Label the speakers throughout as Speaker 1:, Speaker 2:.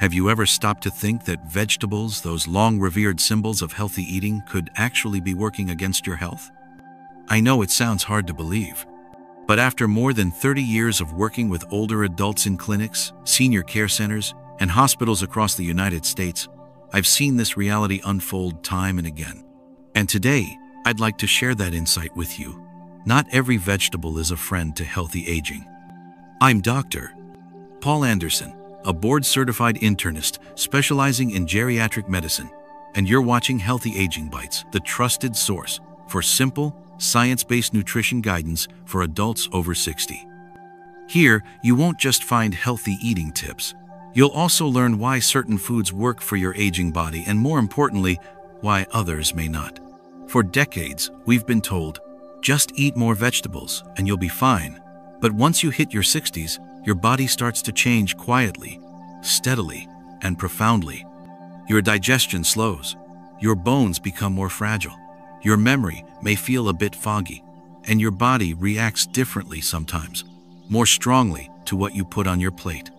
Speaker 1: Have you ever stopped to think that vegetables, those long-revered symbols of healthy eating, could actually be working against your health? I know it sounds hard to believe, but after more than 30 years of working with older adults in clinics, senior care centers, and hospitals across the United States, I've seen this reality unfold time and again. And today, I'd like to share that insight with you. Not every vegetable is a friend to healthy aging. I'm Dr. Paul Anderson, a board-certified internist specializing in geriatric medicine, and you're watching Healthy Aging Bites, the trusted source for simple, science-based nutrition guidance for adults over 60. Here, you won't just find healthy eating tips. You'll also learn why certain foods work for your aging body and, more importantly, why others may not. For decades, we've been told, just eat more vegetables and you'll be fine. But once you hit your 60s, your body starts to change quietly, steadily, and profoundly. Your digestion slows, your bones become more fragile, your memory may feel a bit foggy, and your body reacts differently sometimes, more strongly to what you put on your plate.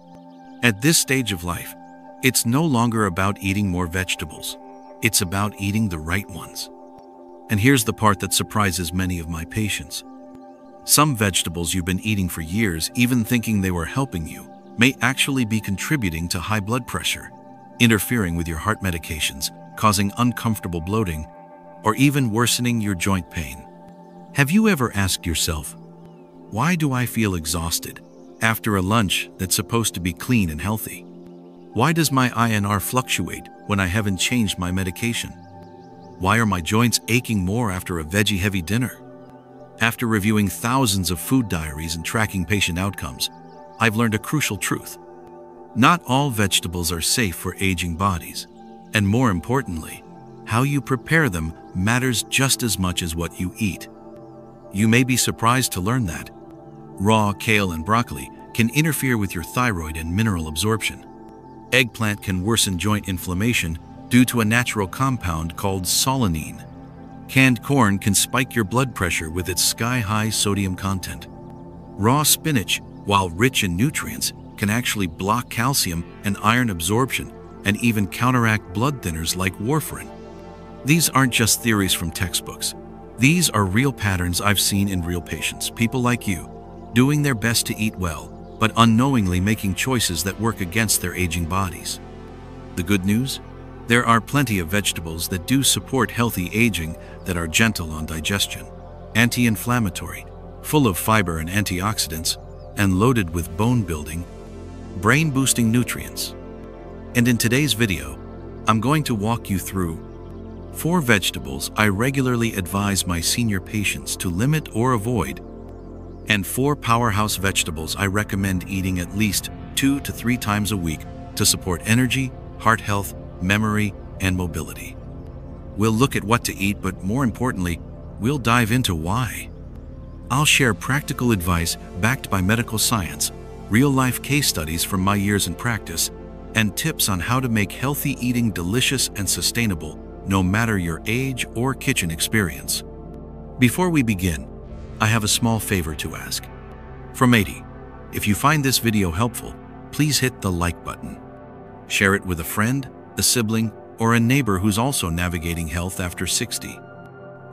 Speaker 1: At this stage of life, it's no longer about eating more vegetables. It's about eating the right ones. And here's the part that surprises many of my patients. Some vegetables you've been eating for years, even thinking they were helping you, may actually be contributing to high blood pressure, interfering with your heart medications, causing uncomfortable bloating, or even worsening your joint pain. Have you ever asked yourself, why do I feel exhausted after a lunch that's supposed to be clean and healthy? Why does my INR fluctuate when I haven't changed my medication? Why are my joints aching more after a veggie-heavy dinner? After reviewing thousands of food diaries and tracking patient outcomes, I've learned a crucial truth. Not all vegetables are safe for aging bodies, and more importantly, how you prepare them matters just as much as what you eat. You may be surprised to learn that raw kale and broccoli can interfere with your thyroid and mineral absorption. Eggplant can worsen joint inflammation due to a natural compound called solanine. Canned corn can spike your blood pressure with its sky-high sodium content. Raw spinach, while rich in nutrients, can actually block calcium and iron absorption and even counteract blood thinners like warfarin. These aren't just theories from textbooks. These are real patterns I've seen in real patients, people like you, doing their best to eat well, but unknowingly making choices that work against their aging bodies. The good news? There are plenty of vegetables that do support healthy aging that are gentle on digestion, anti-inflammatory, full of fiber and antioxidants, and loaded with bone-building, brain-boosting nutrients. And in today's video, I'm going to walk you through 4 vegetables I regularly advise my senior patients to limit or avoid, and 4 powerhouse vegetables I recommend eating at least 2 to 3 times a week to support energy, heart health, memory, and mobility. We'll look at what to eat, but more importantly, we'll dive into why. I'll share practical advice backed by medical science, real-life case studies from my years in practice, and tips on how to make healthy eating delicious and sustainable, no matter your age or kitchen experience. Before we begin, I have a small favor to ask. From 80, if you find this video helpful, please hit the like button. Share it with a friend, a sibling, or a neighbor who's also navigating health after 60.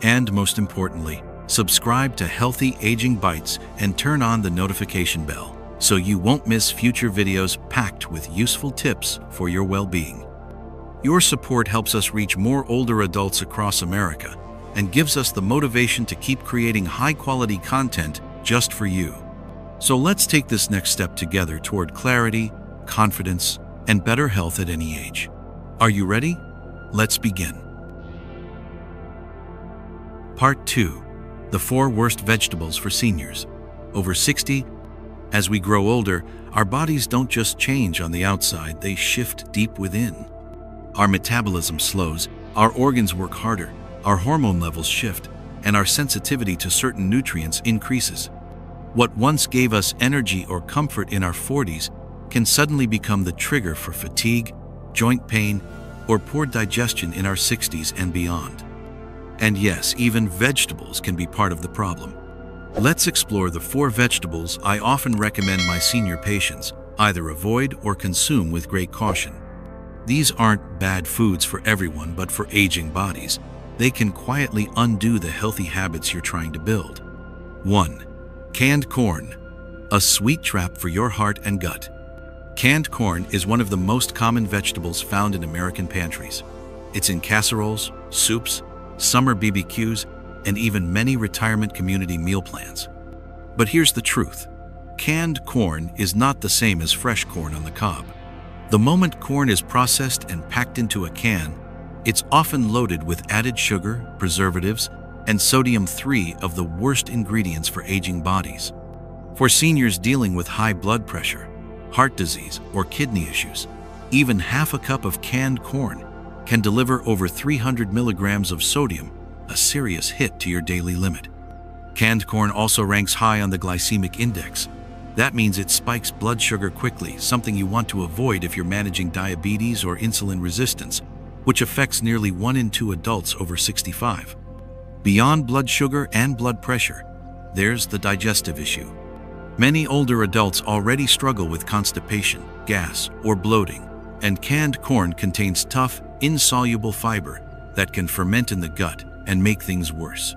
Speaker 1: And most importantly, subscribe to Healthy Aging Bites and turn on the notification bell so you won't miss future videos packed with useful tips for your well-being. Your support helps us reach more older adults across America and gives us the motivation to keep creating high-quality content just for you. So let's take this next step together toward clarity, confidence, and better health at any age. Are you ready? Let's begin. Part 2. The 4 worst vegetables for seniors over 60. As we grow older, our bodies don't just change on the outside, they shift deep within. Our metabolism slows, our organs work harder, our hormone levels shift, and our sensitivity to certain nutrients increases. What once gave us energy or comfort in our 40s can suddenly become the trigger for fatigue, joint pain, or poor digestion in our 60s and beyond. And yes, even vegetables can be part of the problem. Let's explore the 4 vegetables I often recommend my senior patients Either avoid or consume with great caution. These aren't bad foods for everyone, but for aging bodies, they can quietly undo the healthy habits you're trying to build. 1. Canned corn, a sweet trap for your heart and gut. Canned corn is one of the most common vegetables found in American pantries. It's in casseroles, soups, summer BBQs, and even many retirement community meal plans. But here's the truth. Canned corn is not the same as fresh corn on the cob. The moment corn is processed and packed into a can, it's often loaded with added sugar, preservatives, and sodium-3, of the worst ingredients for aging bodies. For seniors dealing with high blood pressure, heart disease, or kidney issues, even half a cup of canned corn can deliver over 300 milligrams of sodium, a serious hit to your daily limit. Canned corn also ranks high on the glycemic index. That means it spikes blood sugar quickly, something you want to avoid if you're managing diabetes or insulin resistance, which affects nearly 1 in 2 adults over 65. Beyond blood sugar and blood pressure, there's the digestive issue. Many older adults already struggle with constipation, gas, or bloating, and canned corn contains tough, insoluble fiber that can ferment in the gut and make things worse.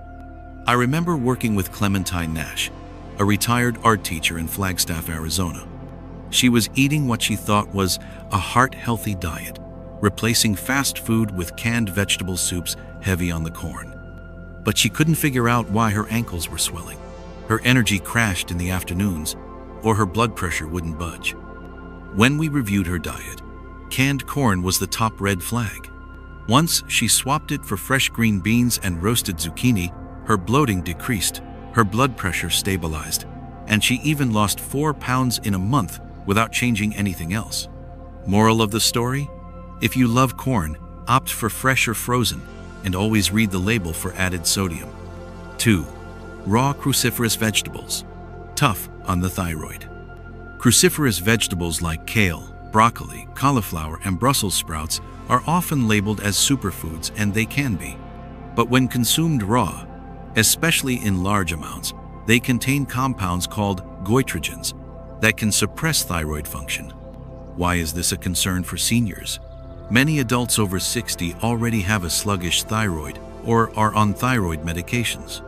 Speaker 1: I remember working with Clementine Nash, a retired art teacher in Flagstaff, Arizona. She was eating what she thought was a heart-healthy diet, replacing fast food with canned vegetable soups heavy on the corn. But she couldn't figure out why her ankles were swelling, her energy crashed in the afternoons, or her blood pressure wouldn't budge. When we reviewed her diet, canned corn was the top red flag. Once she swapped it for fresh green beans and roasted zucchini, her bloating decreased, her blood pressure stabilized, and she even lost 4 pounds in a month without changing anything else. Moral of the story? If you love corn, opt for fresh or frozen, and always read the label for added sodium. 2. Raw cruciferous vegetables. Tough on the thyroid. Cruciferous vegetables like kale, broccoli, cauliflower, and Brussels sprouts are often labeled as superfoods, and they can be. But when consumed raw, especially in large amounts, they contain compounds called goitrogens that can suppress thyroid function. Why is this a concern for seniors? Many adults over 60 already have a sluggish thyroid or are on thyroid medications.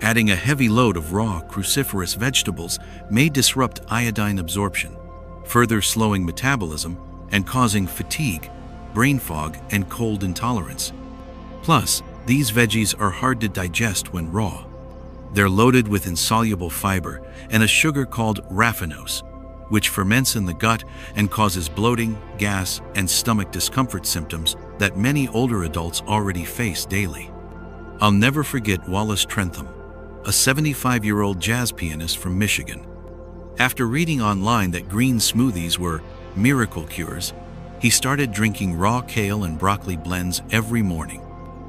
Speaker 1: Adding a heavy load of raw cruciferous vegetables may disrupt iodine absorption, further slowing metabolism and causing fatigue, brain fog, and cold intolerance. Plus, these veggies are hard to digest when raw. They're loaded with insoluble fiber and a sugar called raffinose, which ferments in the gut and causes bloating, gas, and stomach discomfort symptoms that many older adults already face daily. I'll never forget Wallace Trentham, a 75-year-old jazz pianist from Michigan. After reading online that green smoothies were miracle cures, he started drinking raw kale and broccoli blends every morning.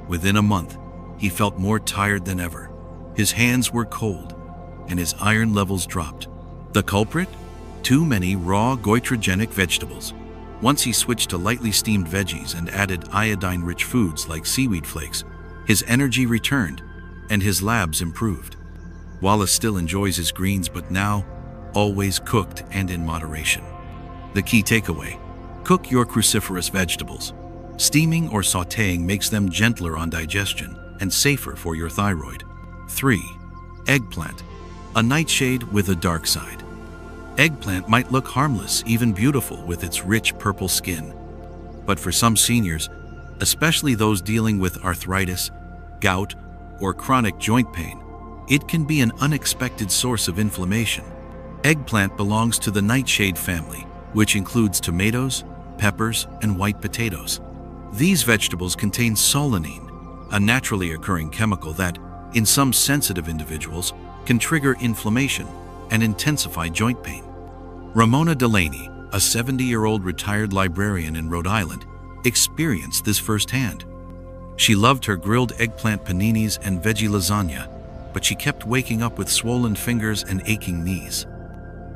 Speaker 1: Within a month, he felt more tired than ever. His hands were cold, and his iron levels dropped. The culprit? Too many raw goitrogenic vegetables. Once he switched to lightly steamed veggies and added iodine-rich foods like seaweed flakes, his energy returned, and his labs improved. Wallace still enjoys his greens, but now, always cooked and in moderation. The key takeaway: cook your cruciferous vegetables. Steaming or sautéing makes them gentler on digestion and safer for your thyroid. 3. Eggplant, a nightshade with a dark side. Eggplant might look harmless, even beautiful with its rich purple skin. But for some seniors, especially those dealing with arthritis, gout, or chronic joint pain, it can be an unexpected source of inflammation. Eggplant belongs to the nightshade family, which includes tomatoes, peppers, and white potatoes. These vegetables contain solanine, a naturally occurring chemical that, in some sensitive individuals, can trigger inflammation and intensify joint pain. Ramona Delaney, a 70-year-old retired librarian in Rhode Island, experienced this firsthand. She loved her grilled eggplant paninis and veggie lasagna, but she kept waking up with swollen fingers and aching knees.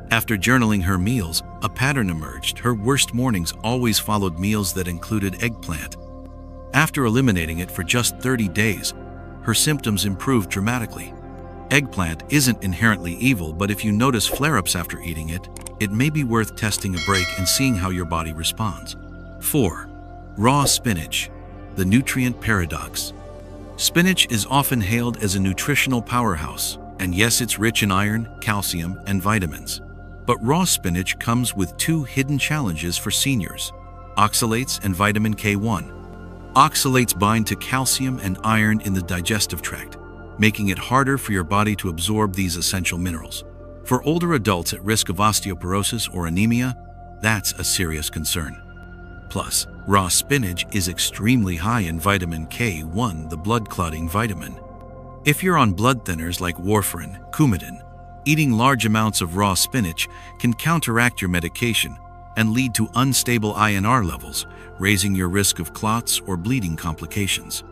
Speaker 1: After journaling her meals, a pattern emerged. Her worst mornings always followed meals that included eggplant. After eliminating it for just 30 days, her symptoms improved dramatically. Eggplant isn't inherently evil, but if you notice flare-ups after eating it, it may be worth testing a break and seeing how your body responds. 4. Raw spinach, the nutrient paradox. Spinach is often hailed as a nutritional powerhouse, and yes, it's rich in iron, calcium, and vitamins. But raw spinach comes with two hidden challenges for seniors: oxalates and vitamin K1. Oxalates bind to calcium and iron in the digestive tract, making it harder for your body to absorb these essential minerals. For older adults at risk of osteoporosis or anemia, that's a serious concern. Plus, raw spinach is extremely high in vitamin K1, the blood-clotting vitamin. If you're on blood thinners like warfarin, Coumadin, eating large amounts of raw spinach can counteract your medication and lead to unstable INR levels, raising your risk of clots or bleeding complications.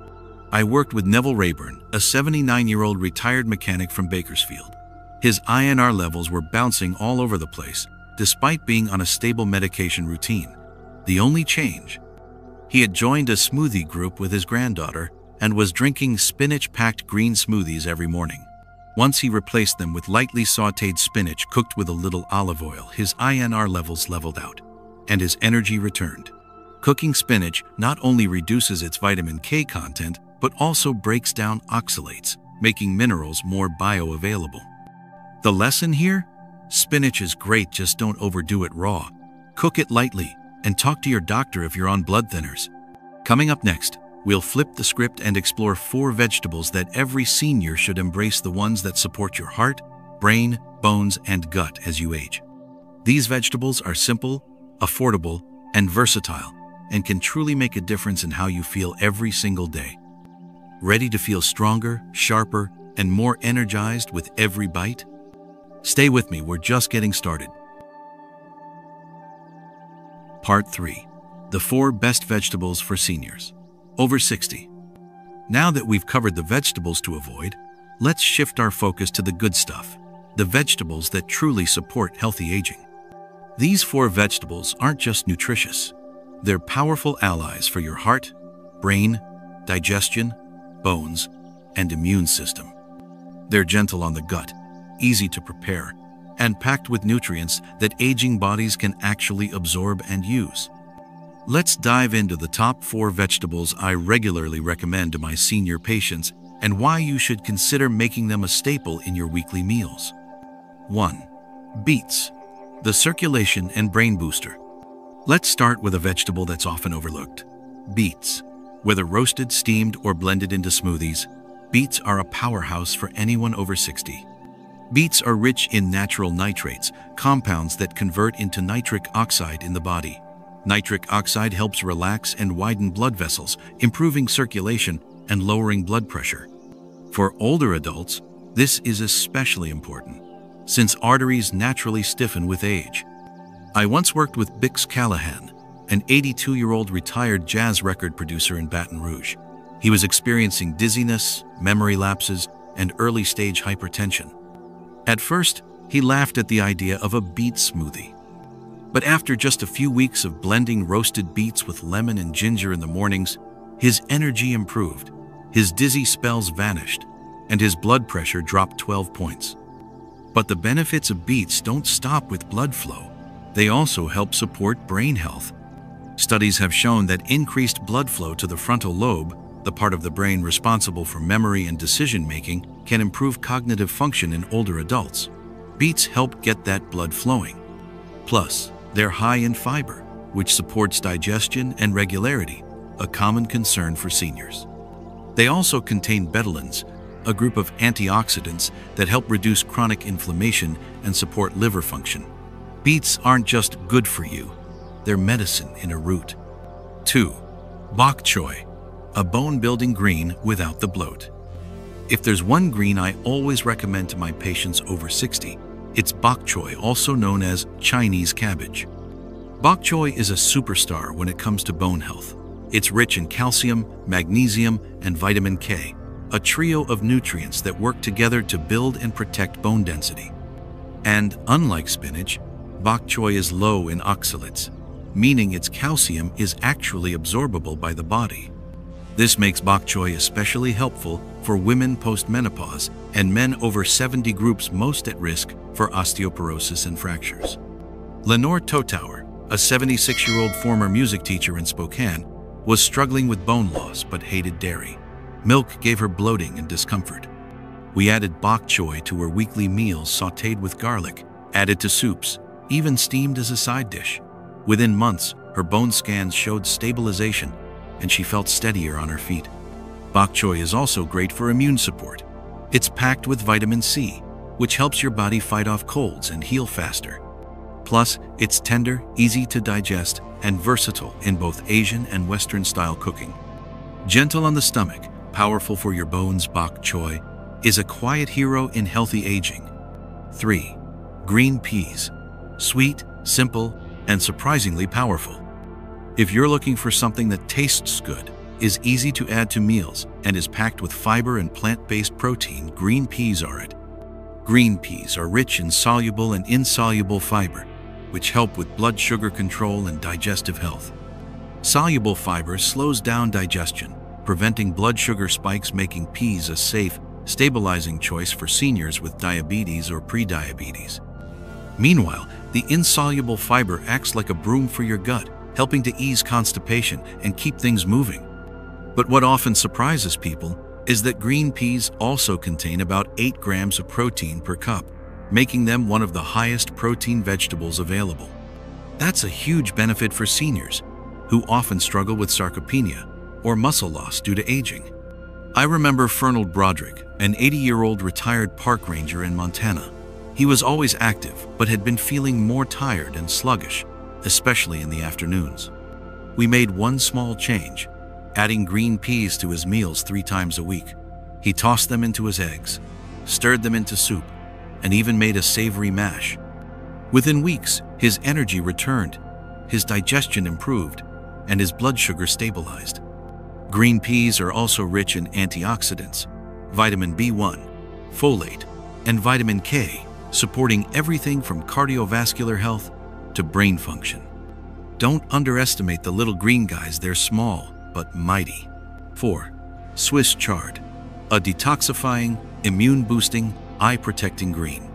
Speaker 1: I worked with Neville Rayburn, a 79-year-old retired mechanic from Bakersfield. His INR levels were bouncing all over the place, despite being on a stable medication routine. The only change? He had joined a smoothie group with his granddaughter and was drinking spinach-packed green smoothies every morning. Once he replaced them with lightly sautéed spinach cooked with a little olive oil, his INR levels leveled out, and his energy returned. Cooking spinach not only reduces its vitamin K content, but also breaks down oxalates, making minerals more bioavailable. The lesson here? Spinach is great, just don't overdo it raw. Cook it lightly, and talk to your doctor if you're on blood thinners. Coming up next, we'll flip the script and explore 4 vegetables that every senior should embrace, the ones that support your heart, brain, bones, and gut as you age. These vegetables are simple, affordable, and versatile, and can truly make a difference in how you feel every single day. Ready to feel stronger, sharper, and more energized with every bite? Stay with me, we're just getting started. Part 3. The 4 best vegetables for seniors over 60. Now that we've covered the vegetables to avoid, let's shift our focus to the good stuff, the vegetables that truly support healthy aging. These 4 vegetables aren't just nutritious. They're powerful allies for your heart, brain, digestion, bones, and immune system. They're gentle on the gut, easy to prepare, and packed with nutrients that aging bodies can actually absorb and use. Let's dive into the top 4 vegetables I regularly recommend to my senior patients and why you should consider making them a staple in your weekly meals. 1. Beets, the circulation and brain booster. Let's start with a vegetable that's often overlooked: beets. Whether roasted, steamed, or blended into smoothies, beets are a powerhouse for anyone over 60. Beets are rich in natural nitrates, compounds that convert into nitric oxide in the body. Nitric oxide helps relax and widen blood vessels, improving circulation and lowering blood pressure. For older adults, this is especially important, since arteries naturally stiffen with age. I once worked with Bix Callahan, an 82-year-old retired jazz record producer in Baton Rouge. He was experiencing dizziness, memory lapses, and early-stage hypertension. At first, he laughed at the idea of a beet smoothie. But after just a few weeks of blending roasted beets with lemon and ginger in the mornings, his energy improved, his dizzy spells vanished, and his blood pressure dropped 12 points. But the benefits of beets don't stop with blood flow. They also help support brain health. Studies have shown that increased blood flow to the frontal lobe, the part of the brain responsible for memory and decision-making, can improve cognitive function in older adults. Beets help get that blood flowing. Plus, they're high in fiber, which supports digestion and regularity, a common concern for seniors. They also contain betalains, a group of antioxidants that help reduce chronic inflammation and support liver function. Beets aren't just good for you, they're medicine in a root. 2. Bok choy, a bone-building green without the bloat. If there's one green I always recommend to my patients over 60, it's bok choy, also known as Chinese cabbage. Bok choy is a superstar when it comes to bone health. It's rich in calcium, magnesium, and vitamin K, a trio of nutrients that work together to build and protect bone density. And unlike spinach, bok choy is low in oxalates, meaning its calcium is actually absorbable by the body. This makes bok choy especially helpful for women post-menopause and men over 70, groups most at risk for osteoporosis and fractures. Lenore Totauer, a 76-year-old former music teacher in Spokane, was struggling with bone loss but hated dairy. Milk gave her bloating and discomfort. We added bok choy to her weekly meals, sautéed with garlic, added to soups, even steamed as a side dish. Within months, her bone scans showed stabilization, and she felt steadier on her feet. Bok choy is also great for immune support. It's packed with vitamin C, which helps your body fight off colds and heal faster. Plus, it's tender, easy to digest, and versatile in both Asian and Western-style cooking. Gentle on the stomach, powerful for your bones, bok choy is a quiet hero in healthy aging. 3. Green peas. Sweet, simple, and surprisingly powerful. If you're looking for something that tastes good, is easy to add to meals, and is packed with fiber and plant-based protein, green peas are it. Green peas are rich in soluble and insoluble fiber, which help with blood sugar control and digestive health. Soluble fiber slows down digestion, preventing blood sugar spikes, making peas a safe, stabilizing choice for seniors with diabetes or prediabetes. Meanwhile, the insoluble fiber acts like a broom for your gut, helping to ease constipation and keep things moving. But what often surprises people is that green peas also contain about 8 grams of protein per cup, making them one of the highest protein vegetables available. That's a huge benefit for seniors, who often struggle with sarcopenia or muscle loss due to aging. I remember Fernald Broderick, an 80-year-old retired park ranger in Montana. He was always active, but had been feeling more tired and sluggish, especially in the afternoons. We made one small change, adding green peas to his meals 3 times a week. He tossed them into his eggs, stirred them into soup, and even made a savory mash. Within weeks, his energy returned, his digestion improved, and his blood sugar stabilized. Green peas are also rich in antioxidants, vitamin B1, folate, and vitamin K, supporting everything from cardiovascular health to brain function. Don't underestimate the little green guys, they're small but mighty. 4. Swiss chard, a detoxifying, immune-boosting, eye-protecting green.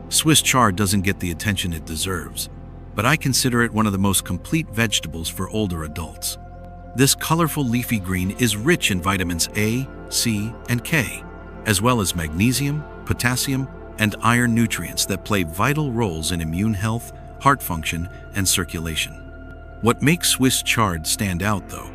Speaker 1: Swiss chard doesn't get the attention it deserves, but I consider it one of the most complete vegetables for older adults. This colorful leafy green is rich in vitamins A, C, and K, as well as magnesium, potassium, and iron nutrients that play vital roles in immune health, heart function, and circulation. What makes Swiss chard stand out, though,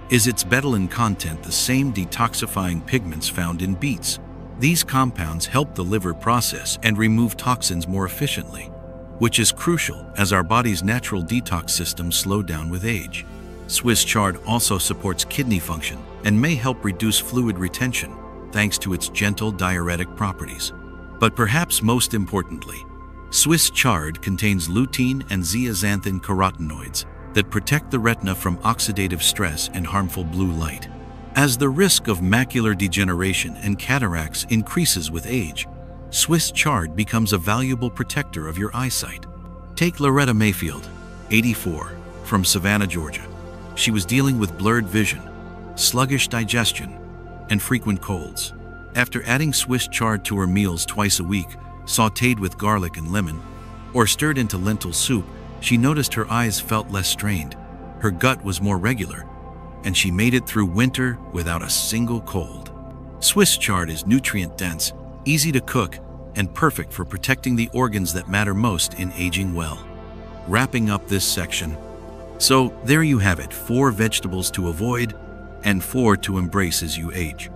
Speaker 1: is its betalain content, the same detoxifying pigments found in beets. These compounds help the liver process and remove toxins more efficiently, which is crucial as our body's natural detox systems slow down with age. Swiss chard also supports kidney function and may help reduce fluid retention thanks to its gentle diuretic properties. But perhaps most importantly, Swiss chard contains lutein and zeaxanthin carotenoids that protect the retina from oxidative stress and harmful blue light. As the risk of macular degeneration and cataracts increases with age, Swiss chard becomes a valuable protector of your eyesight. Take Loretta Mayfield, 84, from Savannah, Georgia. She was dealing with blurred vision, sluggish digestion, and frequent colds. After adding Swiss chard to her meals twice a week, sautéed with garlic and lemon, or stirred into lentil soup, she noticed her eyes felt less strained, her gut was more regular, and she made it through winter without a single cold. Swiss chard is nutrient-dense, easy to cook, and perfect for protecting the organs that matter most in aging well. Wrapping up this section, so there you have it, 4 vegetables to avoid and 4 to embrace as you age.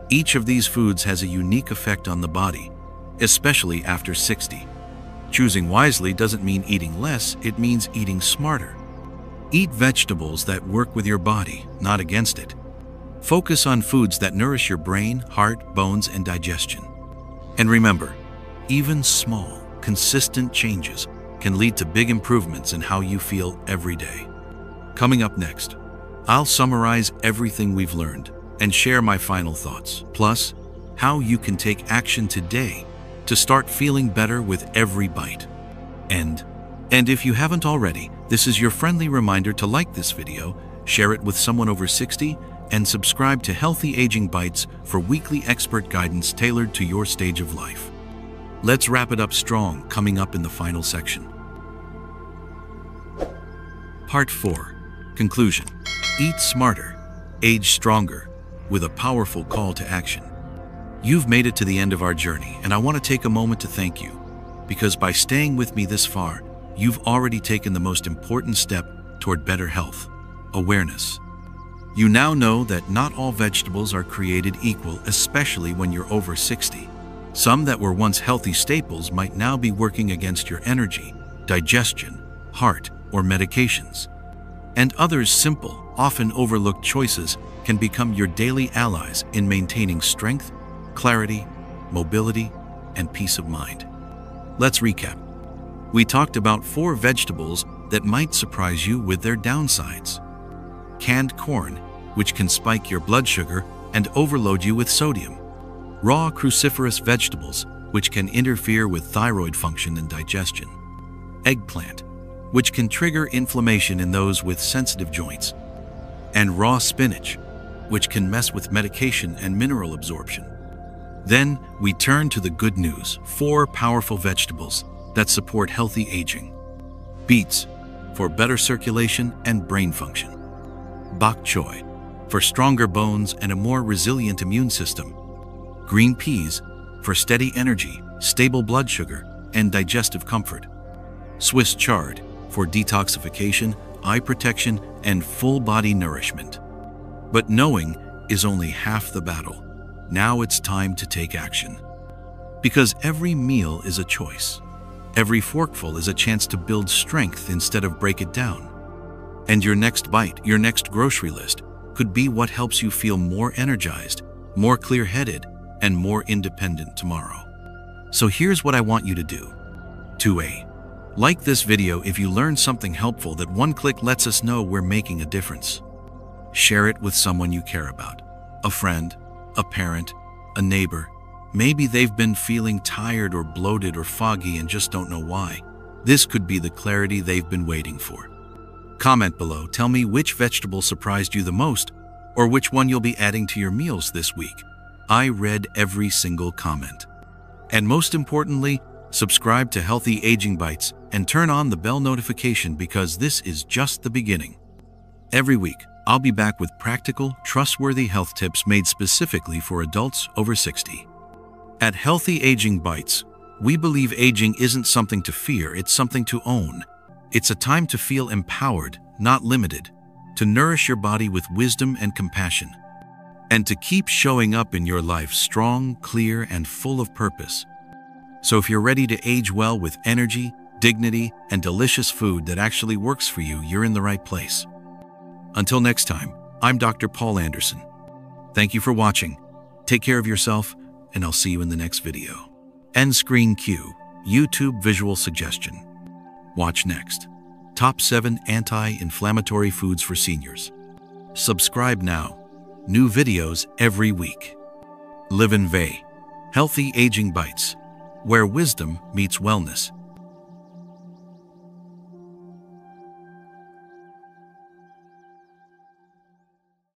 Speaker 1: Each of these foods has a unique effect on the body, especially after 60. Choosing wisely doesn't mean eating less, it means eating smarter. Eat vegetables that work with your body, not against it. Focus on foods that nourish your brain, heart, bones, and digestion. And remember, even small, consistent changes can lead to big improvements in how you feel every day. Coming up next, I'll summarize everything we've learned and share my final thoughts, plus how you can take action today to start feeling better with every bite. And if you haven't already, this is your friendly reminder to like this video, share it with someone over 60, and subscribe to Healthy Aging Bites for weekly expert guidance tailored to your stage of life. Let's wrap it up strong, coming up in the final section. Part 4. Conclusion. Eat smarter, age stronger, with a powerful call to action. You've made it to the end of our journey, and I want to take a moment to thank you, because by staying with me this far, you've already taken the most important step toward better health: awareness. You now know that not all vegetables are created equal, especially when you're over 60. Some that were once healthy staples might now be working against your energy, digestion, heart, or medications. And others simple, often overlooked choices can become your daily allies in maintaining strength, clarity, mobility, and peace of mind. Let's recap. We talked about 4 vegetables that might surprise you with their downsides. Canned corn, which can spike your blood sugar and overload you with sodium. Raw cruciferous vegetables, which can interfere with thyroid function and digestion. Eggplant, which can trigger inflammation in those with sensitive joints. And raw spinach, which can mess with medication and mineral absorption. Then we turn to the good news: 4 powerful vegetables that support healthy aging. Beets, for better circulation and brain function. Bok choy, for stronger bones and a more resilient immune system. Green peas, for steady energy, stable blood sugar, and digestive comfort. Swiss chard, for detoxification, eye protection, and full-body nourishment. But knowing is only half the battle. Now it's time to take action. Because every meal is a choice. Every forkful is a chance to build strength instead of break it down. And your next bite, your next grocery list, could be what helps you feel more energized, more clear-headed, and more independent tomorrow. So here's what I want you to do. 2A. Like this video if you learned something helpful. That one click lets us know we're making a difference. Share it with someone you care about. A friend, a parent, a neighbor. Maybe they've been feeling tired or bloated or foggy and just don't know why. This could be the clarity they've been waiting for. Comment below, tell me which vegetable surprised you the most, or which one you'll be adding to your meals this week. I read every single comment. And most importantly, subscribe to Healthy Aging Bites and turn on the bell notification, because this is just the beginning. Every week, I'll be back with practical, trustworthy health tips made specifically for adults over 60. At Healthy Aging Bites, we believe aging isn't something to fear, it's something to own. It's a time to feel empowered, not limited, to nourish your body with wisdom and compassion, and to keep showing up in your life strong, clear, and full of purpose. So if you're ready to age well with energy, dignity, and delicious food that actually works for you, you're in the right place. Until next time, I'm Dr. Paul Anderson. Thank you for watching. Take care of yourself, and I'll see you in the next video. End screen cue, YouTube visual suggestion. Watch next. Top 7 anti-inflammatory foods for seniors. Subscribe now. New videos every week. Live in Healthy Aging Bites, where wisdom meets wellness.